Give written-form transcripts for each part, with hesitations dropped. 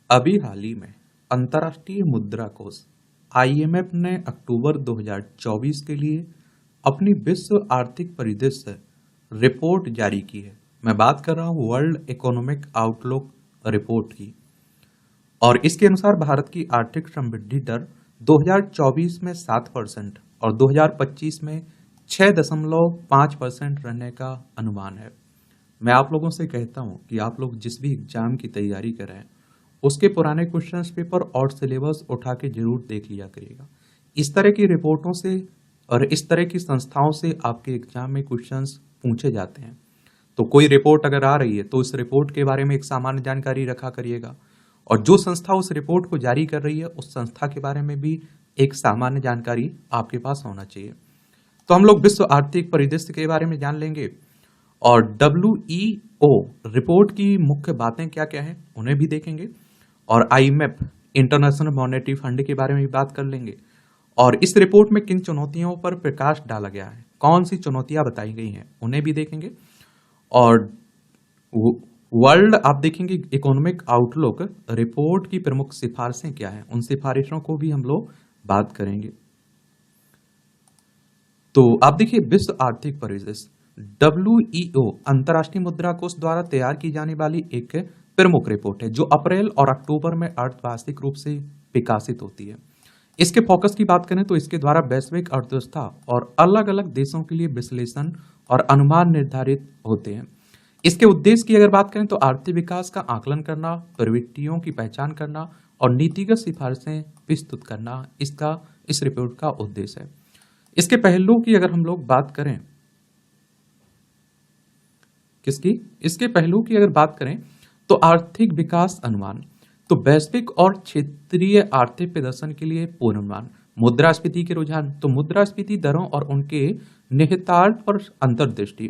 अभी हाल ही में अंतर्राष्ट्रीय मुद्रा कोष आईएमएफ ने अक्टूबर 2024 के लिए अपनी विश्व आर्थिक परिदृश्य रिपोर्ट जारी की है। मैं बात कर रहा हूँ वर्ल्ड इकोनॉमिक आउटलुक रिपोर्ट की। और इसके अनुसार भारत की आर्थिक समृद्धि दर 2024 में 7% और 2025 में 6.5% रहने का अनुमान है। मैं आप लोगों से कहता हूं कि आप लोग जिस भी एग्जाम की तैयारी कर रहे हैं उसके पुराने क्वेश्चन पेपर और सिलेबस उठा के जरूर देख लिया करिएगा। इस तरह की रिपोर्टों से और इस तरह की संस्थाओं से आपके एग्जाम में क्वेश्चंस पूछे जाते हैं। तो कोई रिपोर्ट अगर आ रही है तो उस रिपोर्ट के बारे में एक सामान्य जानकारी रखा करिएगा, और जो संस्था उस रिपोर्ट को जारी कर रही है उस संस्था के बारे में भी एक सामान्य जानकारी आपके पास होना चाहिए। तो हम लोग विश्व आर्थिक परिदृश्य के बारे में जान लेंगे और WEO रिपोर्ट की मुख्य बातें क्या क्या हैं उन्हें भी देखेंगे, और IMF इंटरनेशनल मॉनेटरी फंड के बारे में भी बात कर लेंगे। और इस रिपोर्ट में किन चुनौतियों पर प्रकाश डाला गया है, कौन सी चुनौतियां बताई गई हैं उन्हें भी देखेंगे। और वर्ल्ड आप देखेंगे इकोनॉमिक आउटलुक रिपोर्ट की प्रमुख सिफारिशें क्या हैं, उन सिफारिशों को भी हम लोग बात करेंगे। तो आप देखिए विश्व आर्थिक परिदृश्य WEO अंतर्राष्ट्रीय मुद्रा कोष द्वारा तैयार की जाने वाली एक प्रमुख रिपोर्ट है जो अप्रैल और अक्टूबर में अर्धवार्षिक रूप से विकासित होती है। इसके फोकस की बात करें तो इसके द्वारा वैश्विक अर्थव्यवस्था और अलग अलग देशों के लिए विश्लेषण और अनुमान निर्धारित होते हैं। इसके उद्देश्य की अगर बात करें तो आर्थिक विकास का आकलन करना, प्रवृत्तियों की पहचान करना और नीतिगत सिफारिशें प्रस्तुत करना इस रिपोर्ट का उद्देश्य है। इसके पहलू की अगर हम लोग बात करें इसके पहलू की अगर बात करें तो आर्थिक विकास अनुमान, तो वैश्विक और क्षेत्रीय आर्थिक प्रदर्शन के लिए पूर्वानुमान, मुद्रास्फीति के रुझान, तो मुद्रास्फीति दरों और उनके निहितार्थ पर अंतर्दृष्टि,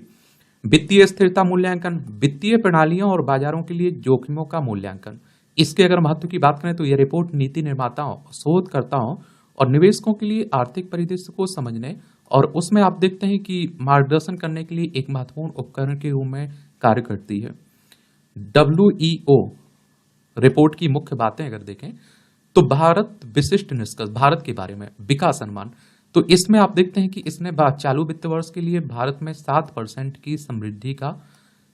वित्तीय स्थिरता मूल्यांकन, वित्तीय प्रणालियों और बाजारों के लिए जोखिमों का मूल्यांकन। इसके अगर महत्व की बात करें तो यह रिपोर्ट नीति निर्माताओं, शोधकर्ताओं और निवेशकों के लिए आर्थिक परिदृश्य को समझने और उसमें आप देखते हैं कि मार्गदर्शन करने के लिए एक महत्वपूर्ण उपकरण के रूप में कार्य करती है। WEO रिपोर्ट की मुख्य बातें अगर देखें तो भारत विशिष्ट निष्कर्ष, भारत के बारे में विकास अनुमान, तो इसमें आप देखते हैं कि इसने चालू वित्त वर्ष के लिए भारत में 7% की समृद्धि का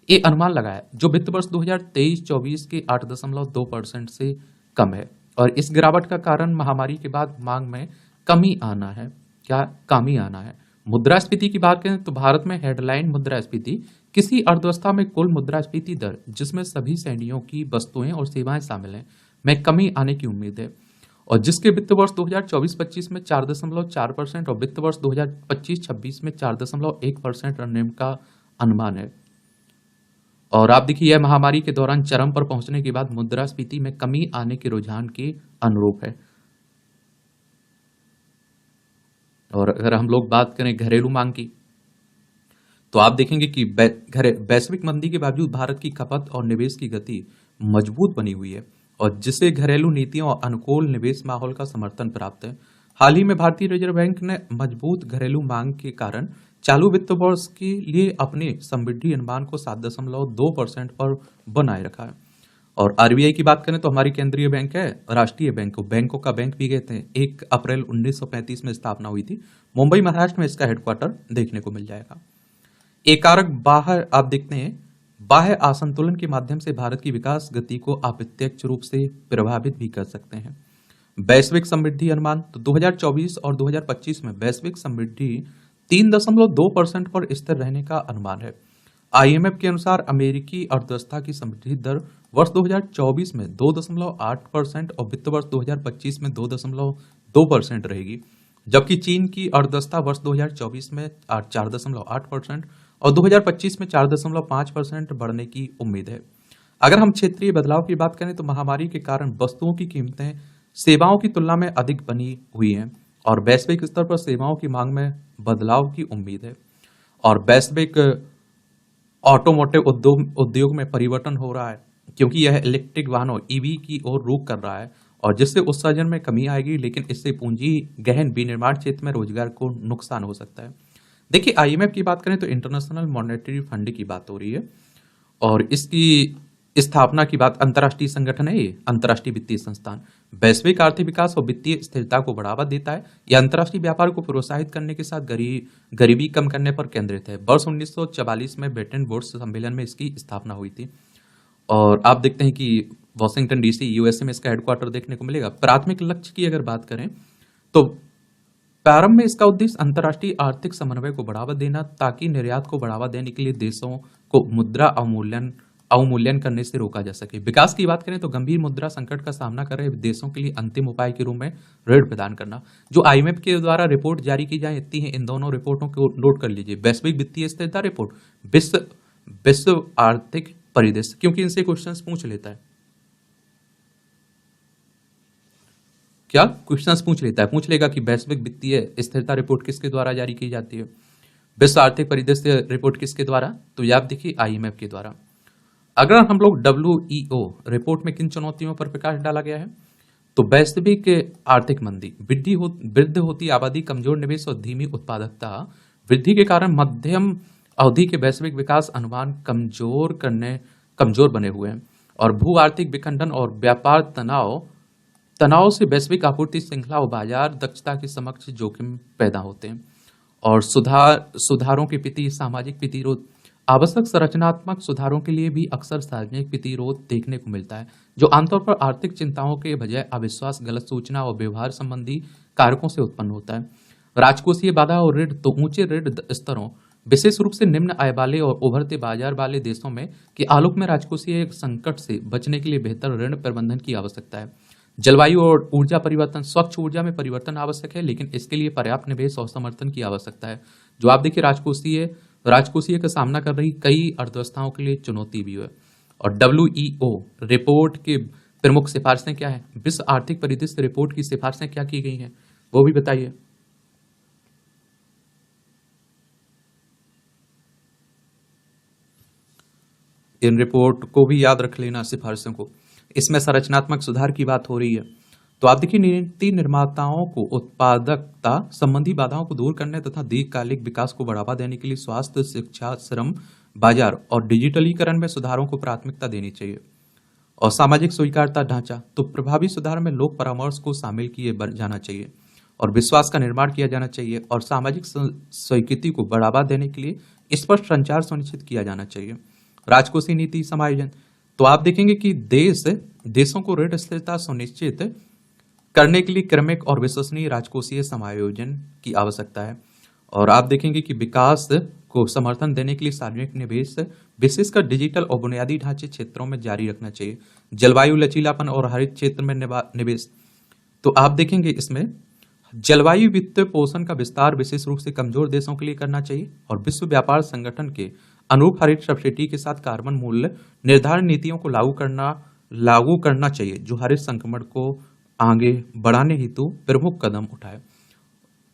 एक अनुमान लगाया जो वित्त वर्ष 2023-24 के 8.2% से कम है। और इस गिरावट का कारण महामारी के बाद मांग में कमी आना है। मुद्रास्फीति की बात करें तो भारत में हेडलाइन मुद्रास्फीति किसी अर्थव्यवस्था में कुल मुद्रास्फीति दर जिसमें सभी श्रेणियों की वस्तुएं और सेवाएं शामिल हैं में कमी आने की उम्मीद है, और जिसके वित्त वर्ष 2024-25 में 4.4% और वित्त वर्ष 2025-26 में 4.1% रहने का अनुमान है। और आप देखिए यह महामारी के दौरान चरम पर पहुंचने के बाद मुद्रास्फीति में कमी आने के रुझान के अनुरूप है। और अगर हम लोग बात करें घरेलू मांग की तो आप देखेंगे कि वैश्विक मंदी के बावजूद भारत की खपत और निवेश की गति मजबूत बनी हुई है, और जिससे घरेलू नीतियों और अनुकूल निवेश माहौल का समर्थन प्राप्त है। हाल ही में भारतीय रिजर्व बैंक ने मजबूत घरेलू मांग के कारण चालू वित्त वर्ष के लिए अपने समृद्धि अनुमान को 7.2% पर बनाए रखा है। और RBI की बात करें तो हमारी केंद्रीय बैंक है, राष्ट्रीय बैंक, बैंकों का बैंक भी कहते हैं। 1 अप्रैल 1935 में स्थापना हुई थी। मुंबई महाराष्ट्र में इसका हेडक्वार्टर देखने को मिल जाएगा। एक कारक बाहर आप देखते हैं बाह्य असंतुलन के माध्यम से भारत की विकास गति को अप्रत्यक्ष रूप से प्रभावित भी कर सकते हैं। वैश्विक समृद्धि अनुमान, तो 2024 और 2025 में वैश्विक समृद्धि 3.2% पर स्थिर रहने का अनुमान है। IMF के अनुसार अमेरिकी अर्थव्यवस्था की समृद्धि दर वर्ष 2024 में 2.8% और वित्त वर्ष 2025 में 2.2% रहेगी, जबकि चीन की अर्थव्यवस्था वर्ष 2024 में 4.8% और 2025 में 4.5% बढ़ने की उम्मीद है। अगर हम क्षेत्रीय बदलाव की बात करें तो महामारी के कारण वस्तुओं की कीमतें सेवाओं की तुलना में अधिक बनी हुई हैं, और वैश्विक स्तर पर सेवाओं की मांग में बदलाव की उम्मीद है। और वैश्विक ऑटोमोटिव उद्योग में परिवर्तन हो रहा है क्योंकि यह इलेक्ट्रिक वाहनों EV की ओर रुख कर रहा है, और जिससे उत्सर्जन में कमी आएगी, लेकिन इससे पूंजी गहन विनिर्माण क्षेत्र में रोजगार को नुकसान हो सकता है। देखिए IMF की बात करें तो इंटरनेशनल मॉनेटरी फंड की बात हो रही है, और इसकी स्थापना की बात, अंतर्राष्ट्रीय संगठन है ये, अंतर्राष्ट्रीय वित्तीय संस्थान वैश्विक आर्थिक विकास और वित्तीय स्थिरता को बढ़ावा देता है। यह अंतर्राष्ट्रीय व्यापार को प्रोत्साहित करने के साथ गरीबी कम करने पर केंद्रित है। वर्ष 1944 में ब्रेटन वुड्स सम्मेलन में इसकी स्थापना हुई थी। और आप देखते हैं कि वॉशिंगटन डीसी यूएसए में इसका हेडक्वार्टर देखने को मिलेगा। प्राथमिक लक्ष्य की अगर बात करें तो प्रारंभ में इसका उद्देश्य अंतर्राष्ट्रीय आर्थिक समन्वय को बढ़ावा देना, ताकि निर्यात को बढ़ावा देने के लिए देशों को मुद्रा अवमूल्यन करने से रोका जा सके। विकास की बात करें तो गंभीर मुद्रा संकट का सामना कर रहे देशों के लिए अंतिम उपाय के रूप में ऋण प्रदान करना। जो आईएमएफ के द्वारा रिपोर्ट जारी की जाती है, इन दोनों रिपोर्टों को नोट कर लीजिए। वैश्विक वित्तीय स्थिरता रिपोर्ट, विश्व आर्थिक परिदृश्य, क्योंकि इनसे क्वेश्चंस पूछ लेता है। क्या क्वेश्चंस पूछ लेगा कि वैश्विक वित्तीय स्थिरता रिपोर्ट किसके द्वारा जारी की जाती है, विश्व आर्थिक परिदृश्य रिपोर्ट किसके द्वारा, तो ये आप देखिए आईएमएफ के द्वारा। अगर हम लोग WEO रिपोर्ट में किन चुनौतियों पर प्रकाश डाला गया है, तो वैश्विक आर्थिक मंदी, वृद्धि होती आबादी, कमजोर निवेश और धीमी उत्पादकता वृद्धि के कारण मध्यम अवधि के वैश्विक विकास अनुमान कमजोर बने हुए हैं। और भू आर्थिक विखंडन और व्यापार तनाव से वैश्विक आपूर्ति श्रृंखला और बाजार दक्षता के समक्ष जोखिम पैदा होते हैं। और सुधारों के प्रति सामाजिक प्रतिरोध, आवश्यक संरचनात्मक सुधारों के लिए भी अक्सर सार्वजनिक प्रतिरोध देखने को मिलता है, जो आमतौर पर आर्थिक चिंताओं के बजाय अविश्वास, गलत सूचना और व्यवहार संबंधी कारकों से उत्पन्न होता है। राजकोषीय बाधा और ऋण, तो ऊंचे ऋण स्तरों, विशेष रूप से निम्न आय वाले और उभरते बाजार वाले देशों में के आलोक में राजकोषीय संकट से बचने के लिए बेहतर ऋण प्रबंधन की आवश्यकता है। जलवायु और ऊर्जा परिवर्तन, स्वच्छ ऊर्जा में परिवर्तन आवश्यक है, लेकिन इसके लिए पर्याप्त निवेश और समर्थन की आवश्यकता है। जो आप देखिए राजकोषीय का सामना कर रही कई अर्थव्यवस्थाओं के लिए चुनौती भी है। और WEO रिपोर्ट के प्रमुख सिफारिशें क्या है, विश्व आर्थिक परिदृश्य रिपोर्ट की सिफारिशें क्या की गई हैं, वो भी बताइए। इन रिपोर्ट को भी याद रख लेना, सिफारिशों को। इसमें संरचनात्मक सुधार की बात हो रही है, तो आप देखिए नीति निर्माताओं को उत्पादकता संबंधी बाधाओं को दूर करने तथा दीर्घकालिक विकास को बढ़ावा देने के लिए स्वास्थ्य, शिक्षा, श्रम बाजार और डिजिटलीकरण में सुधारों को प्राथमिकता देनी चाहिए। और सामाजिक स्वीकार्यता ढांचा, तो प्रभावी सुधार में लोक परामर्श को शामिल किए जाना चाहिए और विश्वास का निर्माण किया जाना चाहिए। और सामाजिक स्वीकृति को बढ़ावा देने के लिए स्पष्ट संचार सुनिश्चित किया जाना चाहिए। राजकोषीय नीति समायोजन, तो आप देखेंगे कि देशों को ऋण स्थिरता सुनिश्चित करने के लिए क्रमिक और विश्वसनीय राजकोषीय समायोजन की आवश्यकता है। और आप देखेंगे कि विकास को समर्थन देने के लिए सार्वजनिक निवेश, विशेषकर डिजिटल और बुनियादी ढांचे क्षेत्रों में जारी रखना चाहिए। जलवायु लचीलापन और हरित क्षेत्र में निवेश, तो आप देखेंगे इसमें जलवायु वित्त पोषण का विस्तार विशेष रूप से कमजोर देशों के लिए करना चाहिए। और विश्व व्यापार संगठन के अनुरूप हरित सब्सिडी के साथ कार्बन मूल्य निर्धारण नीतियों को लागू करना चाहिए, जो हरित संक्रमण को आगे बढ़ाने हेतु प्रमुख कदम उठाए।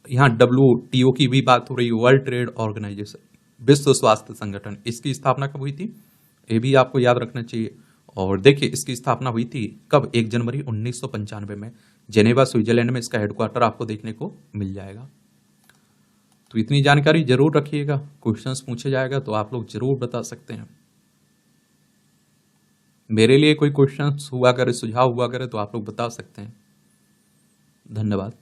यहाँ WTO की भी बात हो रही है, वर्ल्ड ट्रेड ऑर्गेनाइजेशन, विश्व स्वास्थ्य संगठन, इसकी स्थापना कब हुई थी, ये भी आपको याद रखना चाहिए। और देखिए इसकी स्थापना हुई थी कब, 1 जनवरी 1995 में जेनेवा, स्विट्जरलैंड में इसका हेडक्वार्टर आपको देखने को मिल जाएगा। तो इतनी जानकारी जरूर रखिएगा, क्वेश्चंस पूछे जाएगा तो आप लोग जरूर बता सकते हैं। मेरे लिए कोई क्वेश्चंस हुआ करे, सुझाव हुआ करे तो आप लोग बता सकते हैं। धन्यवाद।